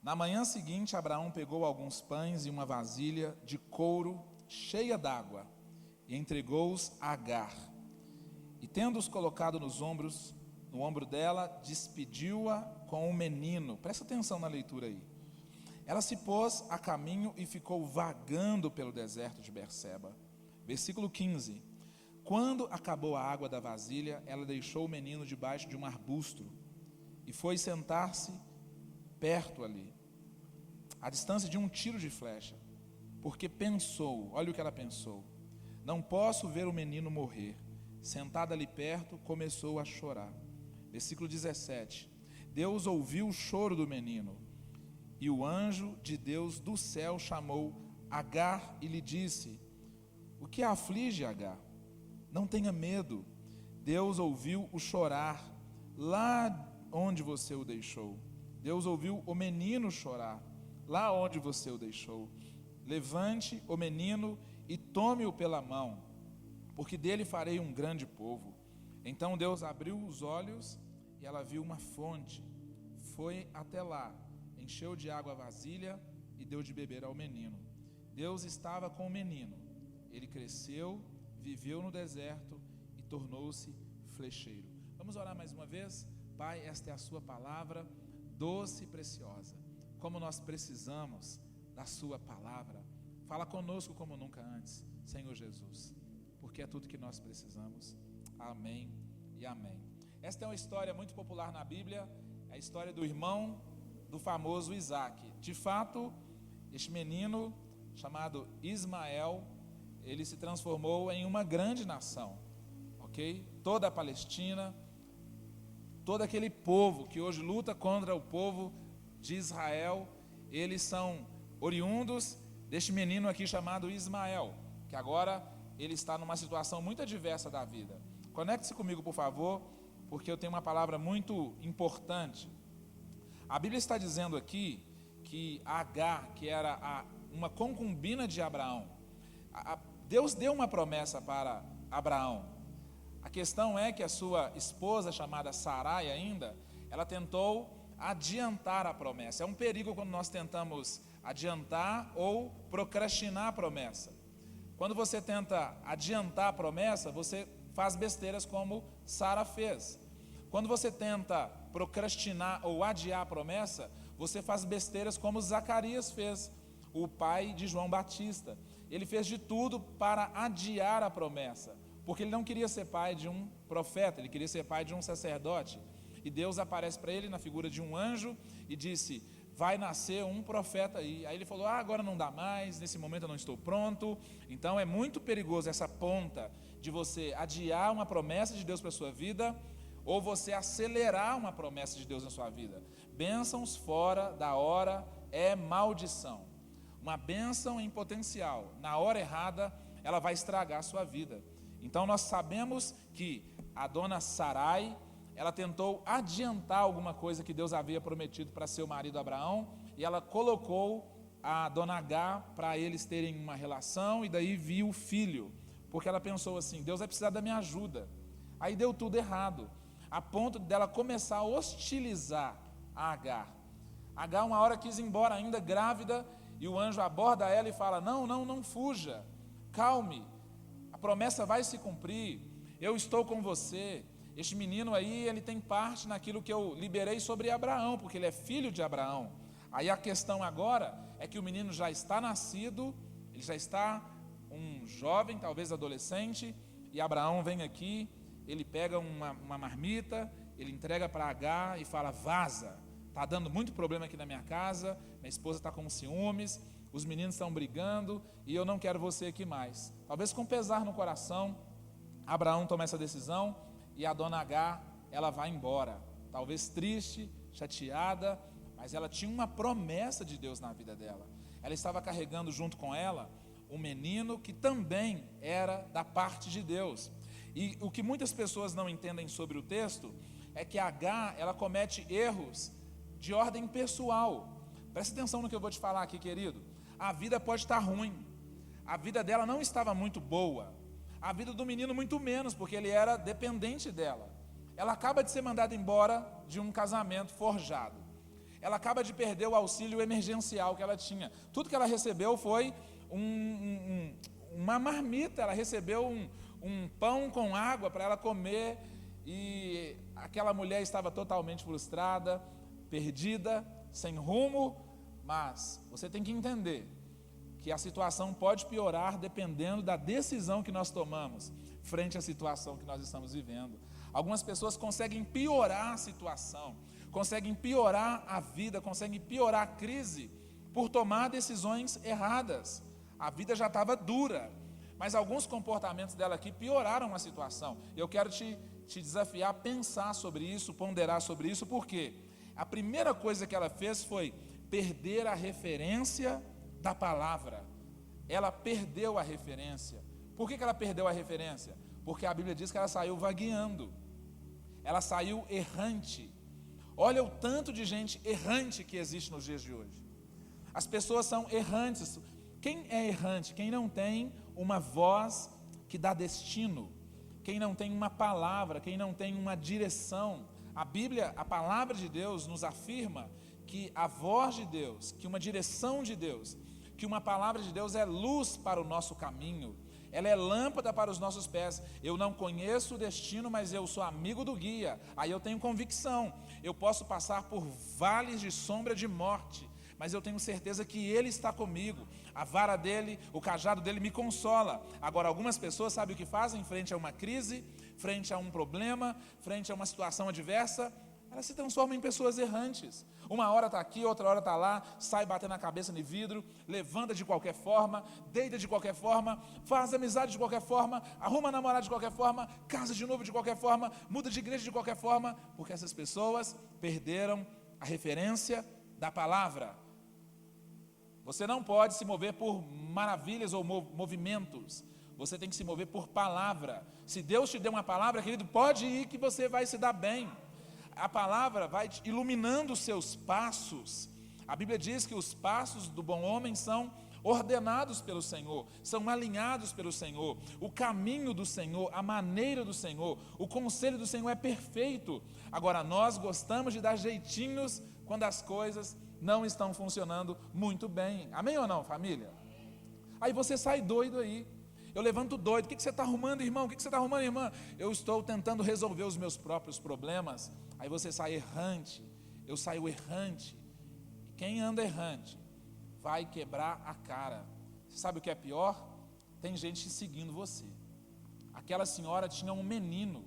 Na manhã seguinte, Abraão pegou alguns pães e uma vasilha de couro cheia d'água e entregou-os a Agar. E tendo-os colocado no ombro dela, despediu-a com o menino. Presta atenção na leitura aí. Ela se pôs a caminho e ficou vagando pelo deserto de Berseba. Versículo 15. Quando acabou a água da vasilha, ela deixou o menino debaixo de um arbusto e foi sentar-se perto ali, à distância de um tiro de flecha, porque pensou, olha o que ela pensou: não posso ver o menino morrer. Sentada ali perto, começou a chorar. Versículo 17. Deus ouviu o choro do menino, e o anjo de Deus do céu chamou Agar e lhe disse: o que a aflige, Agar? Não tenha medo. Deus ouviu o chorar lá onde você o deixou. Deus ouviu o menino chorar lá onde você o deixou. Levante o menino e tome-o pela mão, porque dele farei um grande povo. Então Deus abriu os olhos e ela viu uma fonte. Foi até lá, encheu de água a vasilha e deu de beber ao menino. Deus estava com o menino. Ele cresceu, viveu no deserto e tornou-se flecheiro. Vamos orar mais uma vez? Pai, esta é a sua palavra, doce e preciosa. Como nós precisamos da sua palavra. Fala conosco como nunca antes, Senhor Jesus, porque é tudo que nós precisamos. Amém e amém. Esta é uma história muito popular na Bíblia, é a história do irmão do famoso Isaac. De fato, este menino chamado Ismael, ele se transformou em uma grande nação, ok? Toda a Palestina, todo aquele povo que hoje luta contra o povo de Israel, eles são oriundos deste menino aqui chamado Ismael, que agora ele está numa situação muito adversa da vida. Conecte-se comigo, por favor, porque eu tenho uma palavra muito importante. A Bíblia está dizendo aqui que Agar, que era uma concubina de Abraão, Deus deu uma promessa para Abraão. A questão é que a sua esposa, chamada Sarai ainda, ela tentou adiantar a promessa. É um perigo quando nós tentamos adiantar ou procrastinar a promessa. Quando você tenta adiantar a promessa, você faz besteiras como Sara fez. Quando você tenta procrastinar ou adiar a promessa, você faz besteiras como Zacarias fez, o pai de João Batista. Ele fez de tudo para adiar a promessa, porque ele não queria ser pai de um profeta, ele queria ser pai de um sacerdote. E Deus aparece para ele na figura de um anjo e disse: vai nascer um profeta aí. Aí ele falou: agora não dá mais, nesse momento eu não estou pronto. Então é muito perigoso essa ponta de você adiar uma promessa de Deus para a sua vida, ou você acelerar uma promessa de Deus na sua vida. Bênçãos fora da hora é maldição. Uma bênção em potencial, na hora errada, ela vai estragar a sua vida. Então nós sabemos que a dona Sarai, ela tentou adiantar alguma coisa que Deus havia prometido para seu marido Abraão, e ela colocou a dona Agar para eles terem uma relação, e daí viu o filho, porque ela pensou assim: Deus vai precisar da minha ajuda. Aí deu tudo errado, a ponto dela começar a hostilizar a Agar. Agar uma hora quis ir embora, ainda grávida, e o anjo aborda ela e fala: não fuja, calme, a promessa vai se cumprir, eu estou com você. Este menino aí, ele tem parte naquilo que eu liberei sobre Abraão, porque ele é filho de Abraão. Aí a questão agora é que o menino já está nascido, ele já está um jovem, talvez adolescente, e Abraão vem aqui, ele pega uma marmita, ele entrega para Agar e fala: vaza, está dando muito problema aqui na minha casa, minha esposa está com ciúmes, os meninos estão brigando e eu não quero você aqui mais. Talvez com pesar no coração, Abraão toma essa decisão e a dona Agar, ela vai embora, talvez triste, chateada, mas ela tinha uma promessa de Deus na vida dela. Ela estava carregando junto com ela um menino que também era da parte de Deus. E o que muitas pessoas não entendem sobre o texto é que Agar, ela comete erros de ordem pessoal. Presta atenção no que eu vou te falar aqui, querido. A vida pode estar ruim, a vida dela não estava muito boa, a vida do menino muito menos, porque ele era dependente dela. Ela acaba de ser mandada embora de um casamento forjado. ela acaba de perder o auxílio emergencial que ela tinha. Tudo que ela recebeu foi uma marmita, ela recebeu um pão com água para ela comer, e aquela mulher estava totalmente frustrada, perdida, sem rumo. Mas você tem que entender que a situação pode piorar dependendo da decisão que nós tomamos frente à situação que nós estamos vivendo. Algumas pessoas conseguem piorar a situação, conseguem piorar a vida, conseguem piorar a crise por tomar decisões erradas. A vida já estava dura, mas alguns comportamentos dela aqui pioraram a situação. Eu quero te desafiar a pensar sobre isso, ponderar sobre isso, porque a primeira coisa que ela fez foi perder a referência da palavra. Ela perdeu a referência. Por que ela perdeu a referência? Porque a Bíblia diz que ela saiu vagueando, ela saiu errante. Olha o tanto de gente errante que existe nos dias de hoje. As pessoas são errantes. Quem é errante? Quem não tem uma voz que dá destino, quem não tem uma palavra, quem não tem uma direção. A Bíblia, a palavra de Deus nos afirma que a voz de Deus, que uma direção de Deus, que uma palavra de Deus é luz para o nosso caminho, ela é lâmpada para os nossos pés. Eu não conheço o destino, mas eu sou amigo do guia. Aí eu tenho convicção. Eu posso passar por vales de sombra de morte, mas eu tenho certeza que Ele está comigo. A vara dele, o cajado dele me consola. Agora, algumas pessoas sabem o que fazem frente a uma crise, frente a um problema, frente a uma situação adversa? Elas se transformam em pessoas errantes. Uma hora está aqui, outra hora está lá, sai batendo a cabeça no vidro, levanta de qualquer forma, deita de qualquer forma, faz amizade de qualquer forma, arruma namorado de qualquer forma, casa de novo de qualquer forma, muda de igreja de qualquer forma, porque essas pessoas perderam a referência da palavra. Você não pode se mover por maravilhas ou movimentos. Você tem que se mover por palavra. Se Deus te deu uma palavra, querido, pode ir que você vai se dar bem. A palavra vai iluminando os seus passos. A Bíblia diz que os passos do bom homem são ordenados pelo Senhor, são alinhados pelo Senhor. O caminho do Senhor, a maneira do Senhor, o conselho do Senhor é perfeito. Agora, nós gostamos de dar jeitinhos quando as coisas não estão funcionando muito bem. Amém ou não, família? Aí você sai doido aí. Eu levanto doido. O que você está arrumando, irmão? O que você está arrumando, irmã? Eu estou tentando resolver os meus próprios problemas. Aí você sai errante. Eu saio errante. E quem anda errante vai quebrar a cara. Você sabe o que é pior? Tem gente seguindo você. Aquela senhora tinha um menino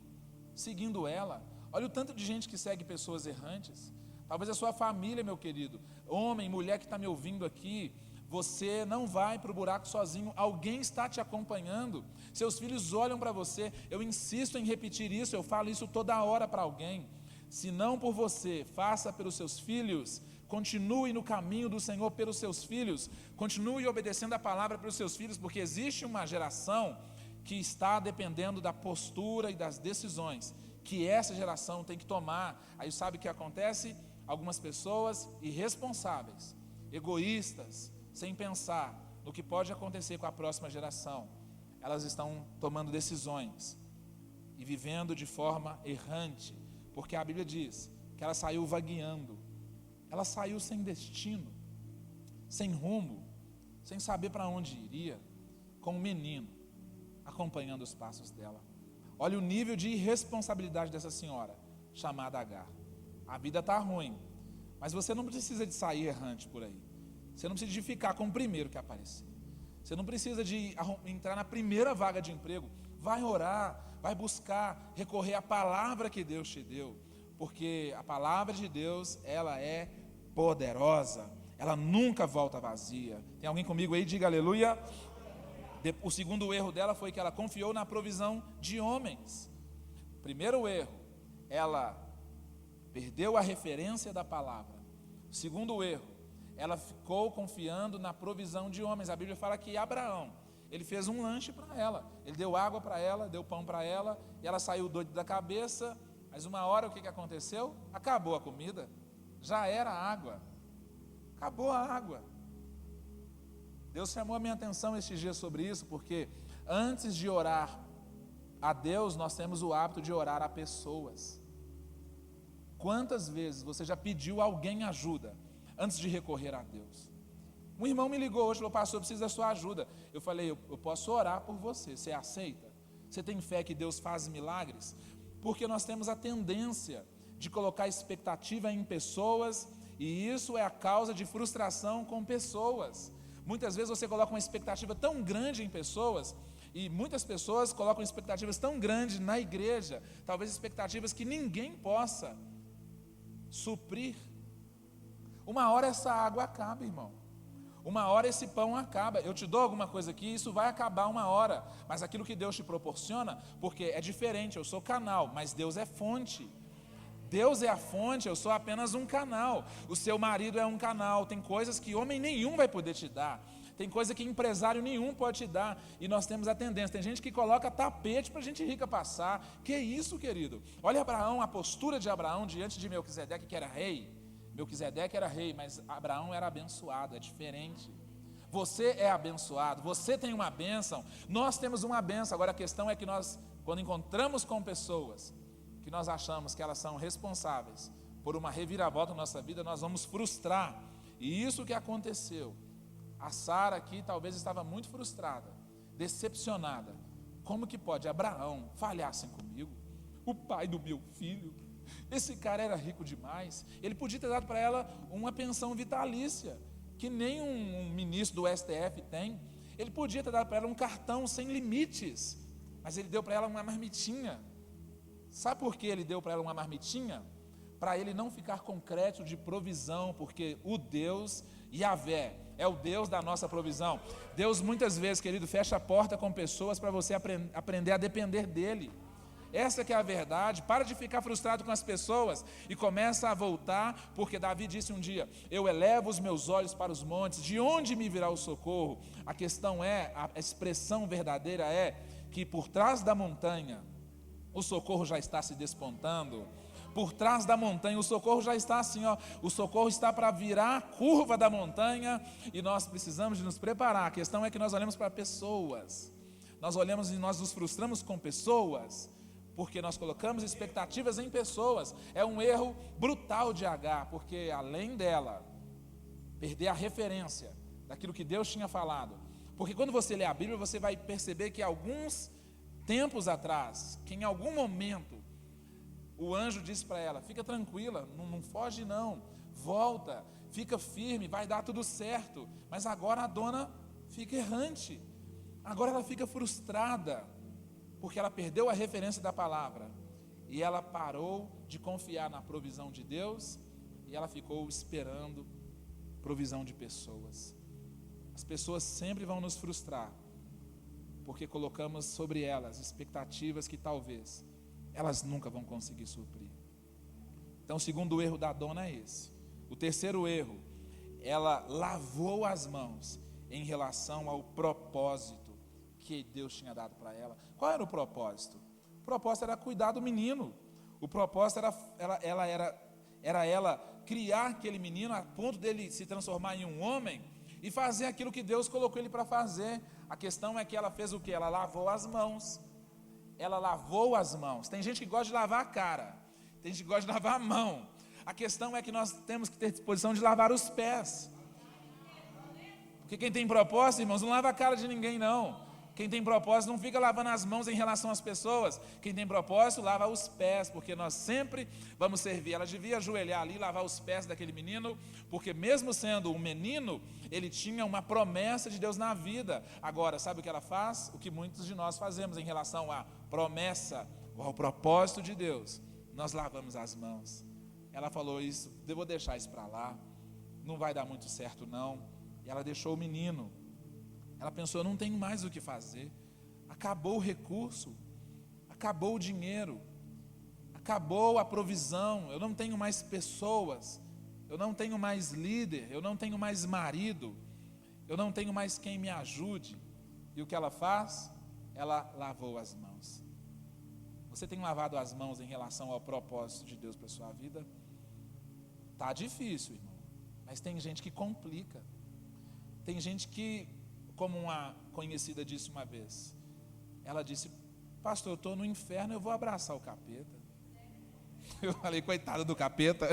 seguindo ela. Olha o tanto de gente que segue pessoas errantes. Talvez a sua família, meu querido, homem, mulher que está me ouvindo aqui, você não vai para o buraco sozinho, alguém está te acompanhando, seus filhos olham para você. Eu insisto em repetir isso, eu falo isso toda hora para alguém. Se não por você, faça pelos seus filhos. Continue no caminho do Senhor pelos seus filhos, continue obedecendo a palavra pelos seus filhos, porque existe uma geração que está dependendo da postura e das decisões que essa geração tem que tomar. Aí sabe o que acontece? Algumas pessoas irresponsáveis, egoístas, sem pensar no que pode acontecer com a próxima geração, elas estão tomando decisões e vivendo de forma errante, porque a Bíblia diz que ela saiu vagueando, ela saiu sem destino, sem rumo, sem saber para onde iria, com um menino acompanhando os passos dela. Olha o nível de irresponsabilidade dessa senhora, chamada Agar. A vida está ruim, mas você não precisa de sair errante por aí. Você não precisa de ficar com o primeiro que aparecer. Você não precisa de entrar na primeira vaga de emprego. Vai orar, vai buscar, recorrer à palavra que Deus te deu. Porque a palavra de Deus, ela é poderosa. Ela nunca volta vazia. Tem alguém comigo aí? Diga aleluia. O segundo erro dela foi que ela confiou na provisão de homens. Primeiro erro, ela perdeu a referência da palavra. O segundo erro, ela ficou confiando na provisão de homens. A Bíblia fala que Abraão, ele fez um lanche para ela. Ele deu água para ela, deu pão para ela, e ela saiu doida da cabeça. Mas uma hora o que aconteceu? Acabou a comida, já era água. Acabou a água. Deus chamou a minha atenção estes dias sobre isso, porque antes de orar a Deus, nós temos o hábito de orar a pessoas. Quantas vezes você já pediu a alguém ajuda antes de recorrer a Deus? Um irmão me ligou hoje e falou: pastor, eu preciso da sua ajuda. Eu falei: eu posso orar por você, você aceita? Você tem fé que Deus faz milagres? Porque nós temos a tendência de colocar expectativa em pessoas, e isso é a causa de frustração com pessoas. Muitas vezes você coloca uma expectativa tão grande em pessoas, e muitas pessoas colocam expectativas tão grandes na igreja, talvez expectativas que ninguém possa suprir. Uma hora essa água acaba, irmão. Uma hora esse pão acaba. Eu te dou alguma coisa aqui, isso vai acabar uma hora. Mas aquilo que Deus te proporciona, porque é diferente, eu sou canal, mas Deus é fonte. Deus é a fonte, eu sou apenas um canal. O seu marido é um canal. Tem coisas que homem nenhum vai poder te dar. Tem coisa que empresário nenhum pode te dar. E nós temos a tendência. Tem gente que coloca tapete para gente rica passar. Que isso, querido? Olha Abraão, a postura de Abraão diante de Melquisedeque, que era rei. Melquisedeque era rei, mas Abraão era abençoado, é diferente. Você é abençoado, você tem uma bênção, nós temos uma bênção. Agora a questão é que nós, quando encontramos com pessoas que nós achamos que elas são responsáveis por uma reviravolta na nossa vida, nós vamos frustrar. E isso que aconteceu. A Sara aqui talvez estava muito frustrada, decepcionada. Como que pode Abraão falhassem comigo? O pai do meu filho, esse cara era rico demais. Ele podia ter dado para ela uma pensão vitalícia, que nem um ministro do STF tem. Ele podia ter dado para ela um cartão sem limites, mas ele deu para ela uma marmitinha. Sabe por que ele deu para ela uma marmitinha? Para ele não ficar com crédito de provisão, porque o Deus Yahvé é o Deus da nossa provisão. Deus muitas vezes, querido, fecha a porta com pessoas para você aprender a depender dele. Essa que é a verdade. Para de ficar frustrado com as pessoas e começa a voltar, porque Davi disse um dia: eu elevo os meus olhos para os montes, de onde me virá o socorro? A questão é, a expressão verdadeira é que por trás da montanha o socorro já está se despontando. Por trás da montanha o socorro já está assim, ó, o socorro está para virar a curva da montanha, e nós precisamos de nos preparar. A questão é que nós olhamos para pessoas, nós olhamos e nós nos frustramos com pessoas, porque nós colocamos expectativas em pessoas. É um erro brutal de Agar, porque além dela perder a referência daquilo que Deus tinha falado, porque quando você lê a Bíblia, você vai perceber que alguns tempos atrás, que em algum momento o anjo disse para ela: fica tranquila, não foge não, volta, fica firme, vai dar tudo certo. Mas agora a dona fica errante, agora ela fica frustrada, porque ela perdeu a referência da palavra, e ela parou de confiar na provisão de Deus, e ela ficou esperando provisão de pessoas. As pessoas sempre vão nos frustrar, porque colocamos sobre elas expectativas que talvez elas nunca vão conseguir suprir. Então o segundo erro da dona é esse. O terceiro erro, ela lavou as mãos em relação ao propósito que Deus tinha dado para ela. Qual era o propósito? O propósito era cuidar do menino. O propósito era ela criar aquele menino a ponto dele se transformar em um homem e fazer aquilo que Deus colocou ele para fazer. A questão é que ela fez o quê? Ela lavou as mãos. Ela lavou as mãos. Tem gente que gosta de lavar a cara, tem gente que gosta de lavar a mão. A questão é que nós temos que ter disposição de lavar os pés. Porque quem tem propósito, irmãos, não lava a cara de ninguém não. Quem tem propósito não fica lavando as mãos em relação às pessoas. Quem tem propósito lava os pés, porque nós sempre vamos servir. Ela devia ajoelhar ali e lavar os pés daquele menino, porque mesmo sendo um menino, ele tinha uma promessa de Deus na vida. Agora, sabe o que ela faz? O que muitos de nós fazemos em relação à promessa, ou ao propósito de Deus. Nós lavamos as mãos. Ela falou isso: eu vou deixar isso para lá, não vai dar muito certo não. E ela deixou o menino. Ela pensou: eu não tenho mais o que fazer, acabou o recurso, acabou o dinheiro, acabou a provisão, eu não tenho mais pessoas, eu não tenho mais líder, eu não tenho mais marido, eu não tenho mais quem me ajude. E o que ela faz? Ela lavou as mãos. Você tem lavado as mãos em relação ao propósito de Deus para a sua vida? Está difícil, irmão, mas tem gente que complica. Tem gente que, como uma conhecida disse uma vez, ela disse: pastor, eu estou no inferno, eu vou abraçar o capeta. Eu falei, coitado do capeta.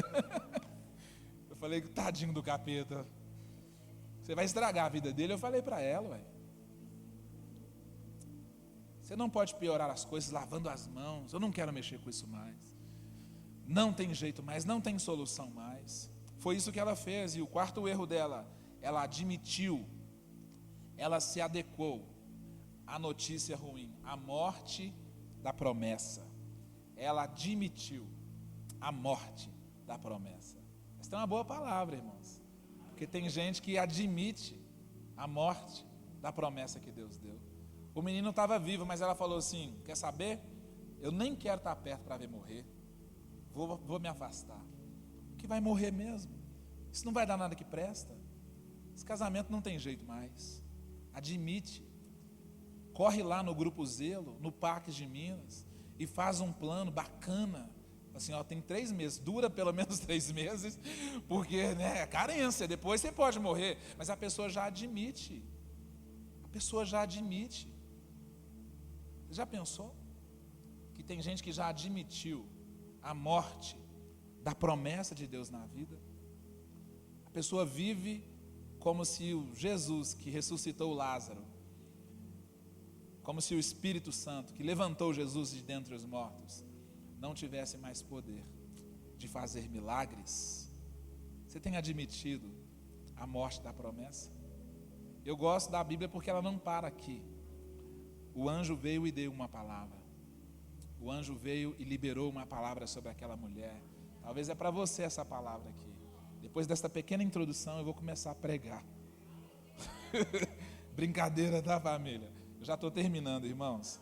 Eu falei, tadinho do capeta. Você vai estragar a vida dele. Eu falei para ela, ué. Você não pode piorar as coisas lavando as mãos. Eu não quero mexer com isso mais. Não tem jeito mais, não tem solução mais. Foi isso que ela fez. E o quarto erro dela, ela admitiu, ela se adequou à notícia ruim, à morte da promessa. Ela admitiu a morte da promessa. Essa é uma boa palavra, irmãos. Porque tem gente que admite a morte da promessa que Deus deu. O menino estava vivo, mas ela falou assim, quer saber? Eu nem quero estar perto para ver morrer. Vou me afastar. Que vai morrer mesmo. Isso não vai dar nada que presta. Esse casamento não tem jeito mais. Admite. Corre lá no Grupo Zelo, no Parque de Minas, e faz um plano bacana. Assim, ó, tem 3 meses, dura pelo menos 3 meses, porque, né, é carência, depois você pode morrer. Mas a pessoa já admite. A pessoa já admite. Você já pensou? Que tem gente que já admitiu a morte da promessa de Deus na vida. A pessoa vive como se o Jesus que ressuscitou Lázaro, como se o Espírito Santo que levantou Jesus de dentre os mortos, não tivesse mais poder de fazer milagres. Você tem admitido a morte da promessa? Eu gosto da Bíblia porque ela não para aqui. O anjo veio e deu uma palavra. O anjo veio e liberou uma palavra sobre aquela mulher. Talvez é para você essa palavra aqui. Depois desta pequena introdução eu vou começar a pregar. Brincadeira, tá, família? Eu já estou terminando, irmãos.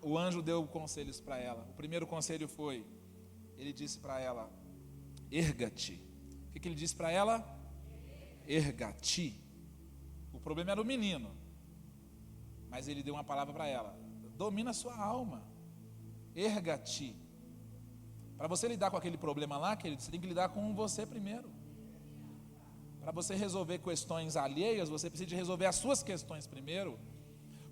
O anjo deu conselhos para ela. O primeiro conselho foi, ele disse para ela, erga-te. O que ele disse para ela? Erga-te. O problema era o menino. Mas ele deu uma palavra para ela. Domina a sua alma. Erga-te. Para você lidar com aquele problema lá, querido, você tem que lidar com você primeiro. Para você resolver questões alheias, você precisa de resolver as suas questões primeiro.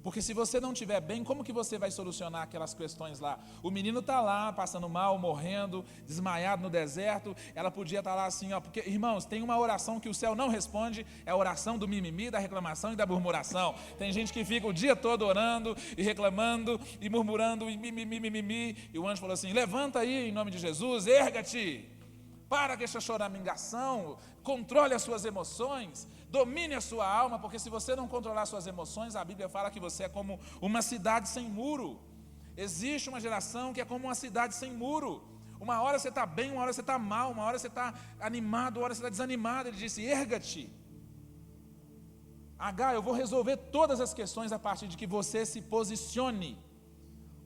Porque se você não estiver bem, como que você vai solucionar aquelas questões lá? O menino está lá, passando mal, morrendo, desmaiado no deserto. Ela podia estar lá assim, ó. Porque, irmãos, tem uma oração que o céu não responde, é a oração do mimimi, da reclamação e da murmuração. Tem gente que fica o dia todo orando e reclamando e murmurando e mimimi. E o anjo falou assim, levanta aí em nome de Jesus, erga-te. Para com essa choramingação, controle as suas emoções, domine a sua alma, porque se você não controlar suas emoções, a Bíblia fala que você é como uma cidade sem muro. Existe uma geração que é como uma cidade sem muro. Uma hora você está bem, uma hora você está mal, uma hora você está animado, uma hora você está desanimado. Ele disse, erga-te. Eu vou resolver todas as questões a partir de que você se posicione.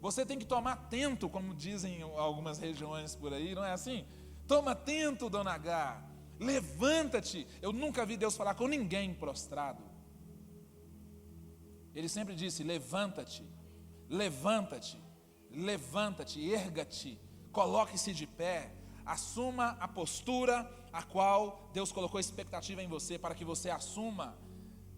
Você tem que tomar atento, como dizem algumas regiões por aí, não é assim? Toma atento, dona H, levanta-te. Eu nunca vi Deus falar com ninguém prostrado. Ele sempre disse, levanta-te, levanta-te, levanta-te, erga-te, coloque-se de pé, assuma a postura a qual Deus colocou expectativa em você, para que você assuma.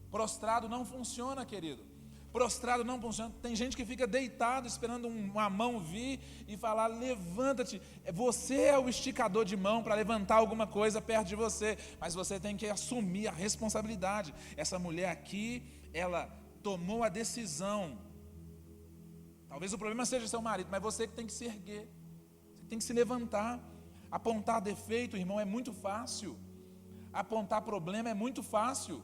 Prostrado não funciona, querido. Prostrado não funciona. Tem gente que fica deitado esperando uma mão vir e falar, levanta-te. Você é o esticador de mão para levantar alguma coisa perto de você, mas você tem que assumir a responsabilidade. Essa mulher aqui, ela tomou a decisão. Talvez o problema seja seu marido, mas você que tem que se erguer, você tem que se levantar. Apontar defeito, irmão, é muito fácil. Apontar problema é muito fácil.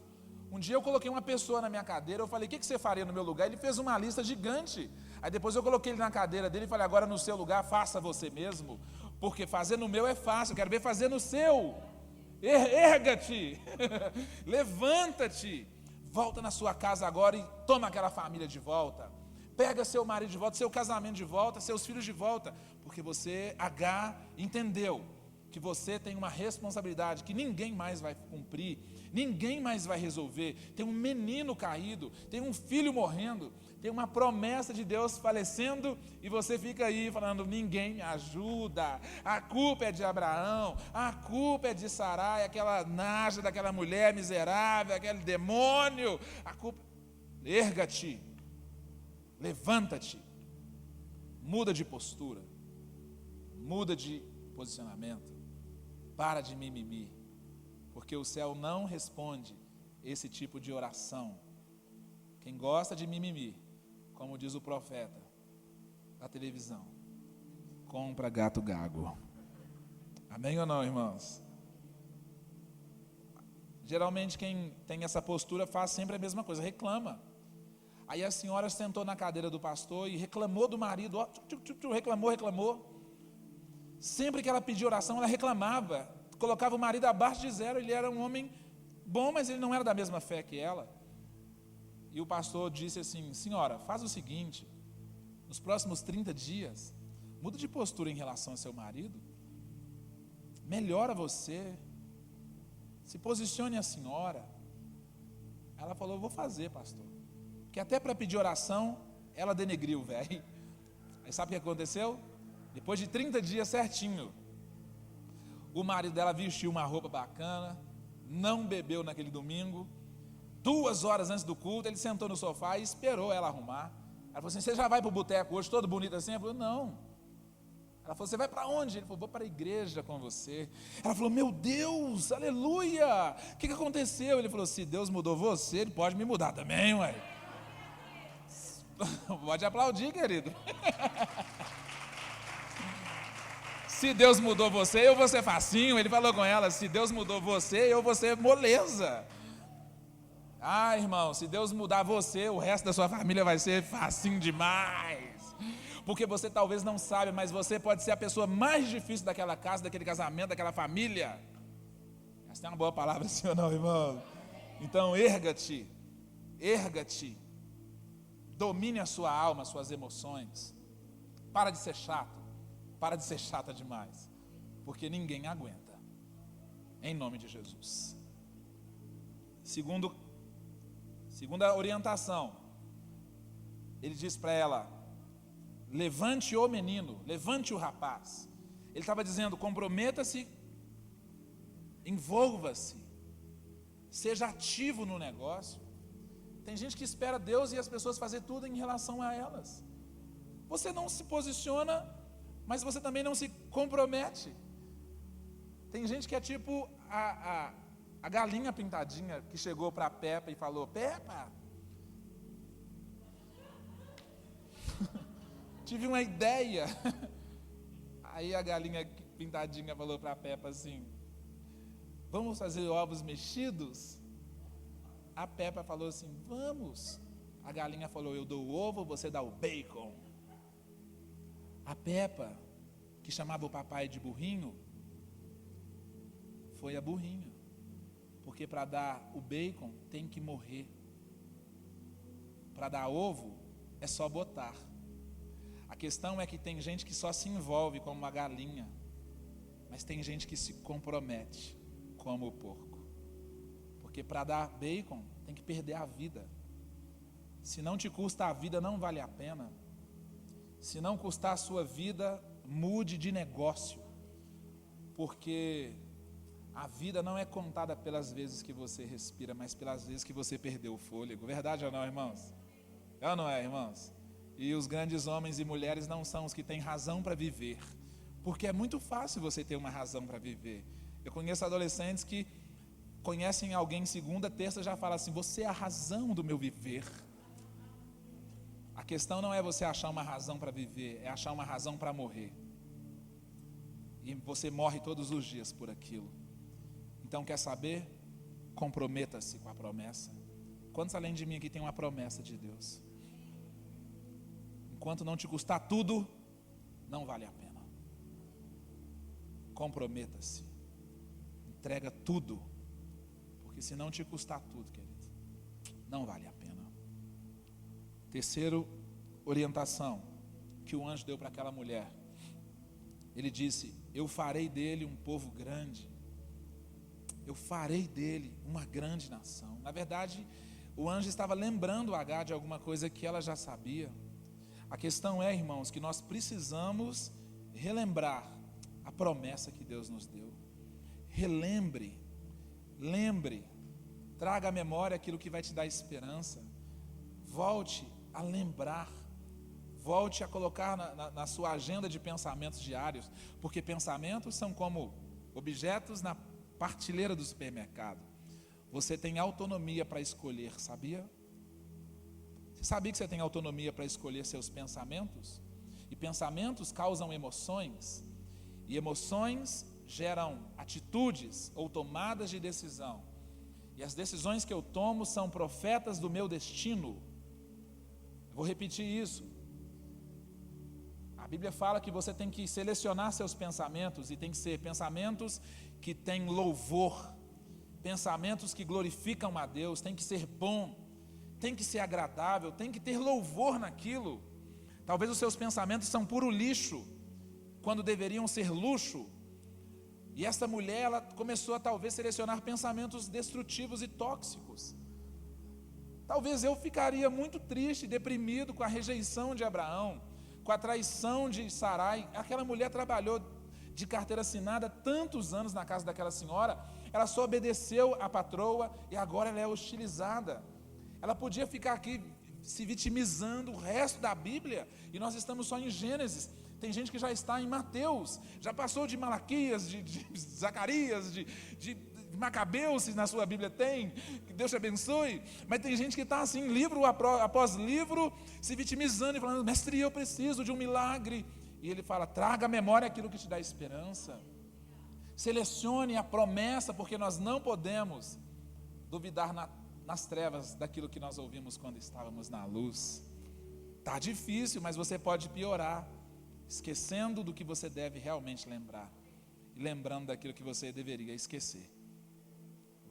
Um dia eu coloquei uma pessoa na minha cadeira, eu falei, o que você faria no meu lugar? Ele fez uma lista gigante. Aí depois eu coloquei ele na cadeira dele e falei, agora no seu lugar, faça você mesmo, porque fazer no meu é fácil, eu quero ver fazer no seu. Erga-te, levanta-te, volta na sua casa agora e toma aquela família de volta. Pega seu marido de volta, seu casamento de volta, seus filhos de volta, porque você, entendeu que você tem uma responsabilidade que ninguém mais vai cumprir, ninguém mais vai resolver. Tem um menino caído, tem um filho morrendo, tem uma promessa de Deus falecendo e você fica aí falando, ninguém me ajuda, a culpa é de Abraão, a culpa é de Sarai, aquela naja daquela mulher miserável, aquele demônio, a culpa... Erga-te, levanta-te, muda de postura, muda de posicionamento, para de mimimi, porque o céu não responde esse tipo de oração. Quem gosta de mimimi, como diz o profeta da televisão, compra gato gago. Amém ou não, irmãos? Geralmente quem tem essa postura faz sempre a mesma coisa, reclama. Aí a senhora sentou na cadeira do pastor e reclamou do marido, reclamou. Sempre que ela pedia oração, ela reclamava, colocava o marido abaixo de zero. Ele era um homem bom, mas ele não era da mesma fé que ela. E o pastor disse assim: senhora, faz o seguinte, nos próximos 30 dias, muda de postura em relação ao seu marido, melhora você, se posicione a senhora. Ela falou: eu vou fazer, pastor. Que até para pedir oração, ela denegriu o velho. Aí sabe o que aconteceu? Depois de 30 dias certinho, o marido dela vestiu uma roupa bacana, não bebeu naquele domingo. 2 horas antes do culto, ele sentou no sofá e esperou ela arrumar. Ela falou assim: você já vai para o boteco hoje, todo bonito assim? Ela falou: não. Ela falou: você vai para onde? Ele falou: vou para a igreja com você. Ela falou: meu Deus, aleluia, o que aconteceu? Ele falou: se Deus mudou você, Ele pode me mudar também, ué. Pode aplaudir, querido. Se Deus mudou você, eu vou ser facinho. Ele falou com ela: se Deus mudou você, eu vou ser moleza. Ah, irmão, se Deus mudar você, o resto da sua família vai ser facinho demais. Porque você talvez não sabe, mas você pode ser a pessoa mais difícil daquela casa, daquele casamento, daquela família. Essa é uma boa palavra, sim ou não, irmão? Então erga-te, domine a sua alma, as suas emoções. Para de ser chato, para de ser chata demais, porque ninguém aguenta, em nome de Jesus. Segunda orientação, ele diz para ela: levante o menino, levante o rapaz. Ele estava dizendo: comprometa-se, envolva-se, seja ativo no negócio. Tem gente que espera Deus e as pessoas fazer tudo em relação a elas. Você não se posiciona, mas você também não se compromete. Tem gente que é tipo a galinha pintadinha que chegou para a Peppa e falou: Peppa, tive uma ideia. Aí a galinha pintadinha falou para a Peppa assim: vamos fazer ovos mexidos? A Peppa falou assim: vamos. A galinha falou: eu dou o ovo, você dá o bacon. A Peppa, que chamava o papai de burrinho, foi a burrinha. Porque para dar o bacon tem que morrer. Para dar ovo é só botar. A questão é que tem gente que só se envolve como uma galinha, mas tem gente que se compromete como o porco. Porque para dar bacon tem que perder a vida. Se não te custa a vida, não vale a pena. Se não custar a sua vida, mude de negócio. Porque a vida não é contada pelas vezes que você respira, mas pelas vezes que você perdeu o fôlego. Verdade ou não, irmãos? É ou não é, irmãos? E os grandes homens e mulheres não são os que têm razão para viver, porque é muito fácil você ter uma razão para viver. Eu conheço adolescentes que conhecem alguém segunda, terça, já fala assim: você é a razão do meu viver. A questão não é você achar uma razão para viver, é achar uma razão para morrer. E você morre todos os dias por aquilo. Então, quer saber? Comprometa-se com a promessa. Quantos além de mim aqui tem uma promessa de Deus? Enquanto não te custar tudo, não vale a pena. Comprometa-se. Entrega tudo. Porque se não te custar tudo, querido, não vale a pena. Terceira orientação que o anjo deu para aquela mulher. Ele disse: eu farei dele um povo grande. Eu farei dele uma grande nação. Na verdade, o anjo estava lembrando Agar de alguma coisa que ela já sabia. A questão é, irmãos, que nós precisamos relembrar a promessa que Deus nos deu. Relembre, lembre, traga à memória aquilo que vai te dar esperança. Volte a lembrar, Volte a colocar na sua agenda de pensamentos diários, porque pensamentos são como objetos na prateleira do supermercado. Você tem autonomia para escolher, sabia? Você sabia que você tem autonomia para escolher seus pensamentos? E pensamentos causam emoções, e emoções geram atitudes ou tomadas de decisão. E as decisões que eu tomo são profetas do meu destino. Vou repetir isso. A Bíblia fala que você tem que selecionar seus pensamentos, e tem que ser pensamentos que têm louvor, pensamentos que glorificam a Deus, tem que ser bom, tem que ser agradável, tem que ter louvor naquilo. Talvez os seus pensamentos são puro lixo, quando deveriam ser luxo. E essa mulher, ela começou a talvez selecionar pensamentos destrutivos e tóxicos. Talvez eu ficaria muito triste, deprimido com a rejeição de Abraão, com a traição de Sarai. Aquela mulher trabalhou de carteira assinada tantos anos na casa daquela senhora, ela só obedeceu a patroa e agora ela é hostilizada. Ela podia ficar aqui se vitimizando o resto da Bíblia, e nós estamos só em Gênesis. Tem gente que já está em Mateus, já passou de Malaquias, de Zacarias, de Macabeus, se na sua Bíblia tem, que Deus te abençoe. Mas tem gente que está assim, livro após livro, se vitimizando e falando: mestre, eu preciso de um milagre. E ele fala: traga à memória aquilo que te dá esperança. Selecione a promessa, porque nós não podemos duvidar nas trevas daquilo que nós ouvimos quando estávamos na luz. Está difícil, mas você pode piorar, esquecendo do que você deve realmente lembrar, e lembrando daquilo que você deveria esquecer.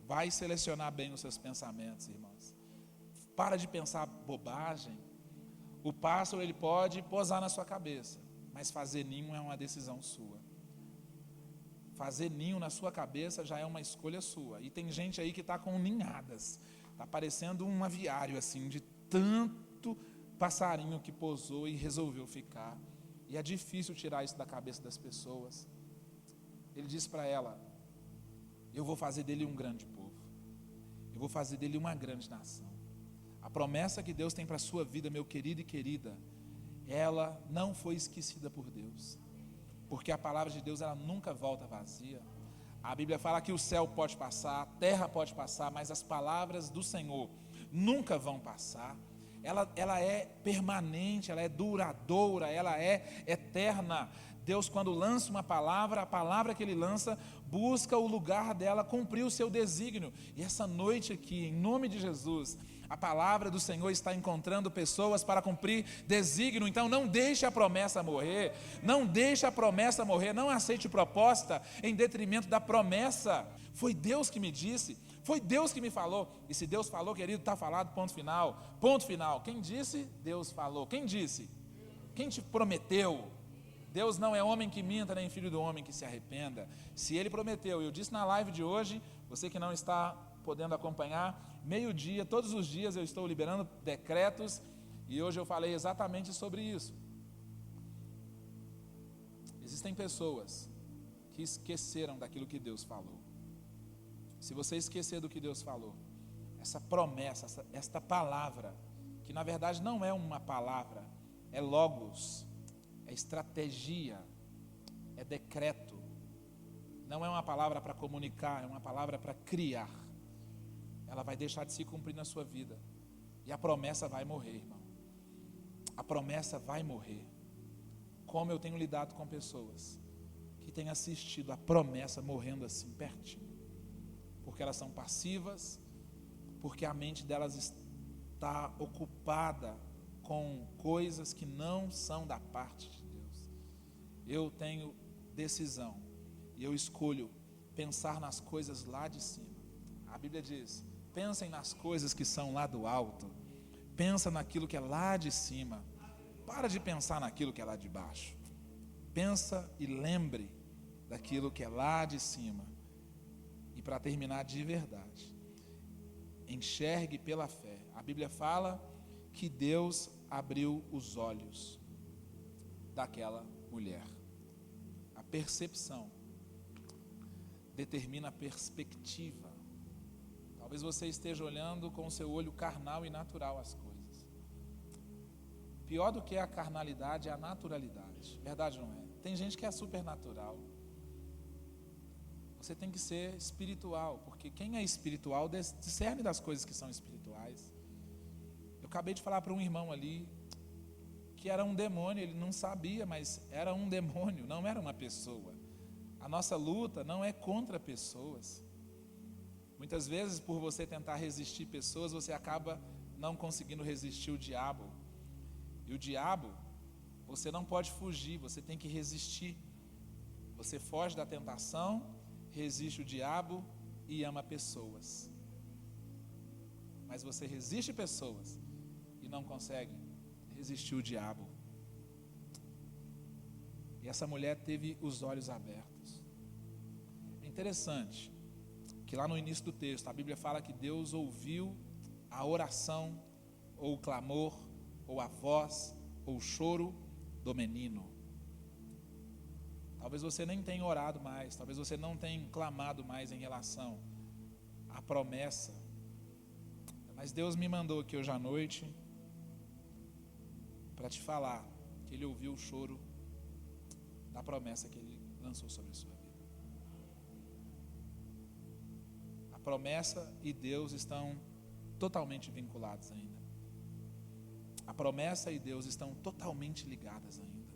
Vai selecionar bem os seus pensamentos, irmãos. Para de pensar bobagem. O pássaro, ele pode pousar na sua cabeça, mas fazer ninho é uma decisão sua. Fazer ninho na sua cabeça já é uma escolha sua. E tem gente aí que está com ninhadas. Está parecendo um aviário assim, de tanto passarinho que pousou e resolveu ficar. E é difícil tirar isso da cabeça das pessoas. Ele disse para ela: eu vou fazer dele um grande povo. Eu vou fazer dele uma grande nação. A promessa que Deus tem para a sua vida, meu querido e querida, ela não foi esquecida por Deus. Porque a palavra de Deus, ela nunca volta vazia. A Bíblia fala que o céu pode passar, a terra pode passar, mas as palavras do Senhor nunca vão passar. Ela é permanente, ela é duradoura, ela é eterna. Deus, quando lança uma palavra, a palavra que Ele lança busca o lugar dela cumprir o seu desígnio. E essa noite aqui, em nome de Jesus, a palavra do Senhor está encontrando pessoas para cumprir desígnio. Então não deixe a promessa morrer, não deixe a promessa morrer, não aceite proposta em detrimento da promessa. Foi Deus que me disse, foi Deus que me falou. E se Deus falou, querido, está falado, ponto final. Ponto final. Quem disse? Deus falou. Quem disse? Quem te prometeu? Deus não é homem que minta, nem filho do homem que se arrependa. Se Ele prometeu, eu disse na live de hoje, você que não está podendo acompanhar, meio-dia, todos os dias eu estou liberando decretos, e hoje eu falei exatamente sobre isso. Existem pessoas que esqueceram daquilo que Deus falou. Se você esquecer do que Deus falou, essa promessa, esta palavra, que na verdade não é uma palavra, é logos, é estratégia, é decreto, não é uma palavra para comunicar, é uma palavra para criar. Ela vai deixar de se cumprir na sua vida, e a promessa vai morrer, irmão. A promessa vai morrer. Como eu tenho lidado com pessoas que têm assistido a promessa morrendo assim, pertinho, porque elas são passivas, porque a mente delas está ocupada com coisas que não são da parte de Deus. Eu tenho decisão, e eu escolho pensar nas coisas lá de cima. A Bíblia diz: pensem nas coisas que são lá do alto, pensa naquilo que é lá de cima, para de pensar naquilo que é lá de baixo, pensa e lembre daquilo que é lá de cima. E para terminar de verdade, enxergue pela fé. A Bíblia fala que Deus abriu os olhos daquela mulher. A percepção determina a perspectiva. Talvez você esteja olhando com o seu olho carnal e natural as coisas. Pior do que a carnalidade é a naturalidade. Verdade ou não é? Tem gente que é supernatural. Você tem que ser espiritual, porque quem é espiritual discerne das coisas que são espirituais. Eu acabei de falar para um irmão ali que era um demônio, ele não sabia, mas era um demônio, não era uma pessoa. A nossa luta não é contra pessoas. Muitas vezes, por você tentar resistir pessoas, você acaba não conseguindo resistir o diabo. E o diabo, você não pode fugir, você tem que resistir. Você foge da tentação, resiste o diabo e ama pessoas. Mas você resiste pessoas e não consegue resistir o diabo. E essa mulher teve os olhos abertos. É interessante que lá no início do texto, a Bíblia fala que Deus ouviu a oração, ou o clamor, ou a voz, ou o choro do menino. Talvez você nem tenha orado mais, talvez você não tenha clamado mais em relação à promessa. Mas Deus me mandou aqui hoje à noite para te falar que Ele ouviu o choro da promessa que Ele lançou sobre a sua vida. A promessa e Deus estão totalmente vinculados ainda. A promessa e Deus estão totalmente ligadas ainda.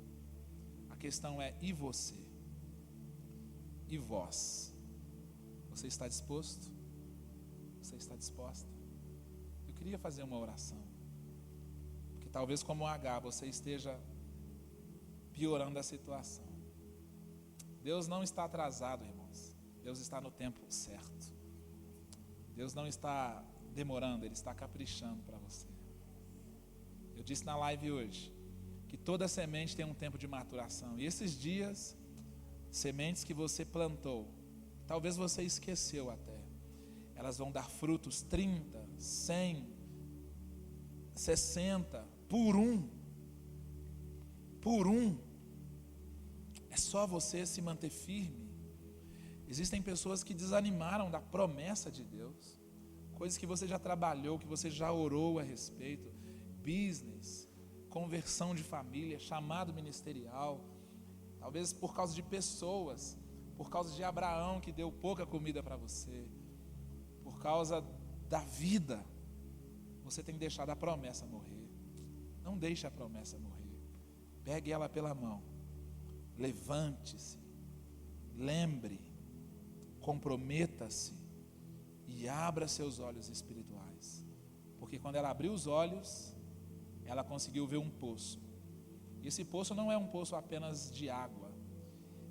A questão é, e você? E vós? Você está disposto? Você está disposta? Eu queria fazer uma oração. Porque talvez como Agar você esteja piorando a situação. Deus não está atrasado, irmãos. Deus está no tempo certo. Deus não está demorando, Ele está caprichando para você. Eu disse na live hoje que toda semente tem um tempo de maturação. E esses dias, sementes que você plantou, talvez você esqueceu até, elas vão dar frutos 30, 100, 60, por um. É só você se manter firme. Existem pessoas que desanimaram da promessa de Deus, coisas que você já trabalhou, que você já orou a respeito, business, conversão de família, chamado ministerial, talvez por causa de pessoas, por causa de Abraão que deu pouca comida para você, por causa da vida, você tem deixado a promessa morrer. Não deixe a promessa morrer. Pegue ela pela mão, levante-se, lembre, comprometa-se e abra seus olhos espirituais, porque quando ela abriu os olhos, ela conseguiu ver um poço. E esse poço não é um poço apenas de água,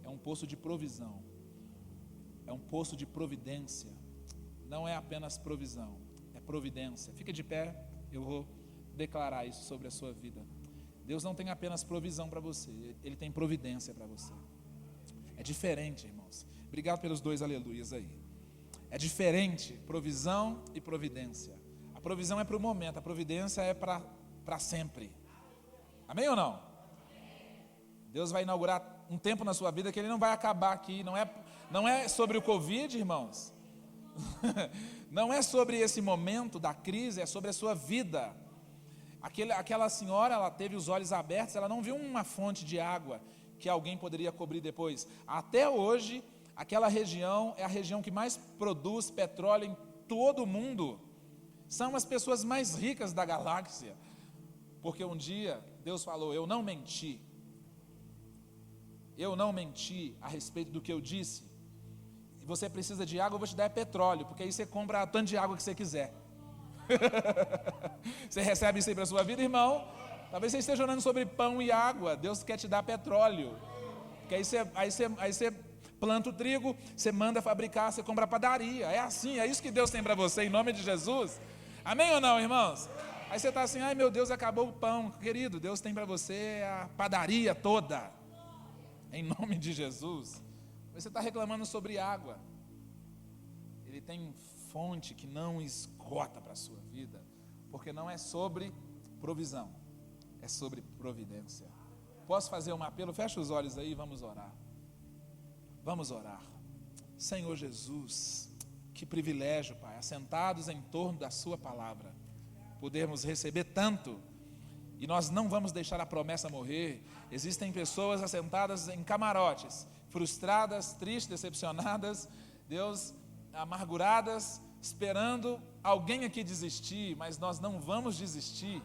é um poço de provisão, é um poço de providência. Não é apenas provisão, é providência. Fica de pé, eu vou declarar isso sobre a sua vida. Deus não tem apenas provisão para você, Ele tem providência para você. É diferente, irmãos. Obrigado pelos 2 aleluias aí. É diferente, provisão e providência. A provisão é para o momento, a providência é para sempre. Amém ou não? Deus vai inaugurar um tempo na sua vida que Ele não vai acabar aqui. Não é sobre o Covid, irmãos. Não é sobre esse momento da crise, é sobre a sua vida. Aquela senhora, ela teve os olhos abertos, ela não viu uma fonte de água que alguém poderia cobrir depois. Até hoje, aquela região é a região que mais produz petróleo em todo o mundo. São as pessoas mais ricas da galáxia. Porque um dia Deus falou, eu não menti a respeito do que eu disse. E você precisa de água, eu vou te dar petróleo, porque aí você compra tanto de água que você quiser. Você recebe isso aí para a sua vida, irmão? Talvez você esteja orando sobre pão e água. Deus quer te dar petróleo, porque aí você planta o trigo, você manda fabricar, você compra a padaria. É assim, é isso que Deus tem para você, em nome de Jesus. Amém ou não, irmãos? Aí você está assim, ai meu Deus, acabou o pão. Querido, Deus tem para você a padaria toda, em nome de Jesus. Você está reclamando sobre água. Ele tem fonte que não esgota para a sua vida, porque não é sobre provisão, é sobre providência. Posso fazer um apelo? Fecha os olhos aí e vamos orar. Vamos orar. Senhor Jesus, que privilégio, Pai, assentados em torno da sua palavra, podermos receber tanto E nós não vamos deixar a promessa morrer. Existem pessoas assentadas em camarotes, frustradas, tristes, decepcionadas, Deus, amarguradas, esperando alguém aqui desistir, mas nós não vamos desistir.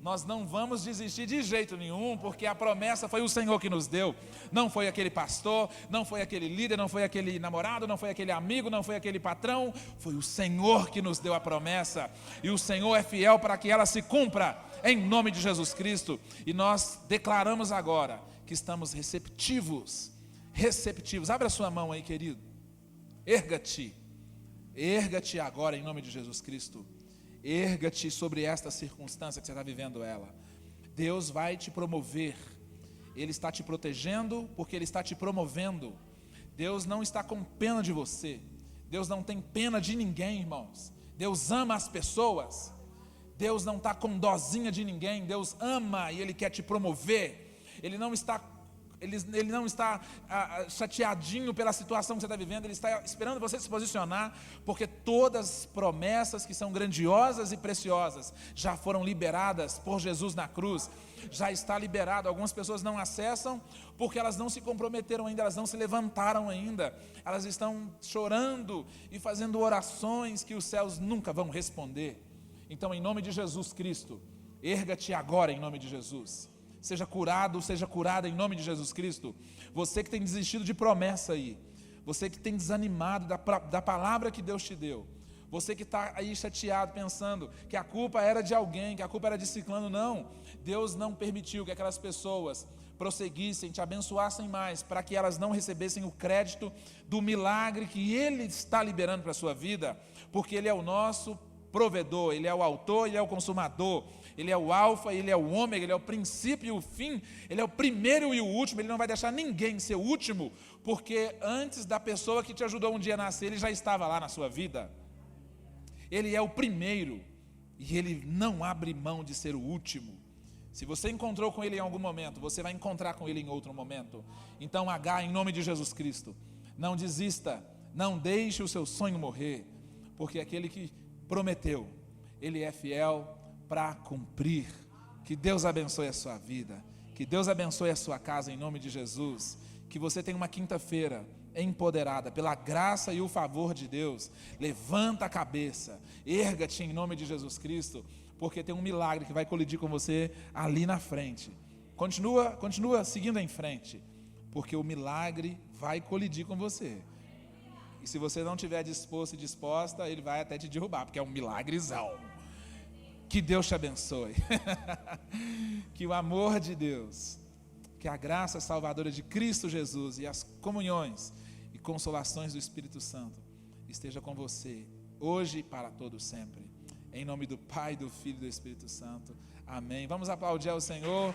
Nós não vamos desistir de jeito nenhum, porque a promessa foi o Senhor que nos deu. Não foi aquele pastor, não foi aquele líder, não foi aquele namorado, não foi aquele amigo, não foi aquele patrão. Foi o Senhor que nos deu a promessa. E o Senhor é fiel para que ela se cumpra, em nome de Jesus Cristo. E nós declaramos agora que estamos receptivos. Receptivos. Abre a sua mão aí, querido. Erga-te. Erga-te agora, em nome de Jesus Cristo. Erga-te sobre esta circunstância que você está vivendo ela. Deus vai te promover. Ele está te protegendo porque Ele está te promovendo. Deus não está com pena de você. Deus não tem pena de ninguém, irmãos. Deus ama as pessoas. Deus não está com dozinha de ninguém. Deus ama e Ele quer te promover. Ele não está chateadinho pela situação que você está vivendo. Ele está esperando você se posicionar, porque todas as promessas que são grandiosas e preciosas já foram liberadas por Jesus na cruz. Já está liberado. Algumas pessoas não acessam porque elas não se comprometeram ainda, elas não se levantaram ainda, elas estão chorando e fazendo orações que os céus nunca vão responder. Então, em nome de Jesus Cristo, erga-te agora em nome de Jesus. Seja curado, seja curada em nome de Jesus Cristo. Você que tem desistido de promessa aí, você que tem desanimado da palavra que Deus te deu, você que está aí chateado, pensando que a culpa era de alguém, que a culpa era de ciclano. Não, Deus não permitiu que aquelas pessoas prosseguissem, te abençoassem mais, para que elas não recebessem o crédito do milagre que Ele está liberando para a sua vida, porque Ele é o nosso provedor, Ele é o autor, Ele é o consumador, Ele é o alfa, Ele é o ômega, Ele é o princípio e o fim, Ele é o primeiro e o último. Ele não vai deixar ninguém ser o último, porque antes da pessoa que te ajudou um dia a nascer, Ele já estava lá na sua vida. Ele é o primeiro, e Ele não abre mão de ser o último. Se você encontrou com Ele em algum momento, você vai encontrar com Ele em outro momento. Então, em nome de Jesus Cristo, não desista, não deixe o seu sonho morrer, porque aquele que prometeu, Ele é fiel para cumprir. Que Deus abençoe a sua vida, que Deus abençoe a sua casa em nome de Jesus. Que você tenha uma quinta-feira empoderada pela graça e o favor de Deus. Levanta a cabeça, erga-te em nome de Jesus Cristo, porque tem um milagre que vai colidir com você ali na frente. Continua seguindo em frente, porque o milagre vai colidir com você. E se você não estiver disposto e disposta, ele vai até te derrubar, porque é um milagrezão. Que Deus te abençoe. Que o amor de Deus, que a graça salvadora de Cristo Jesus e as comunhões e consolações do Espírito Santo esteja com você, hoje e para todo sempre. Em nome do Pai, do Filho e do Espírito Santo. Amém. Vamos aplaudir ao Senhor.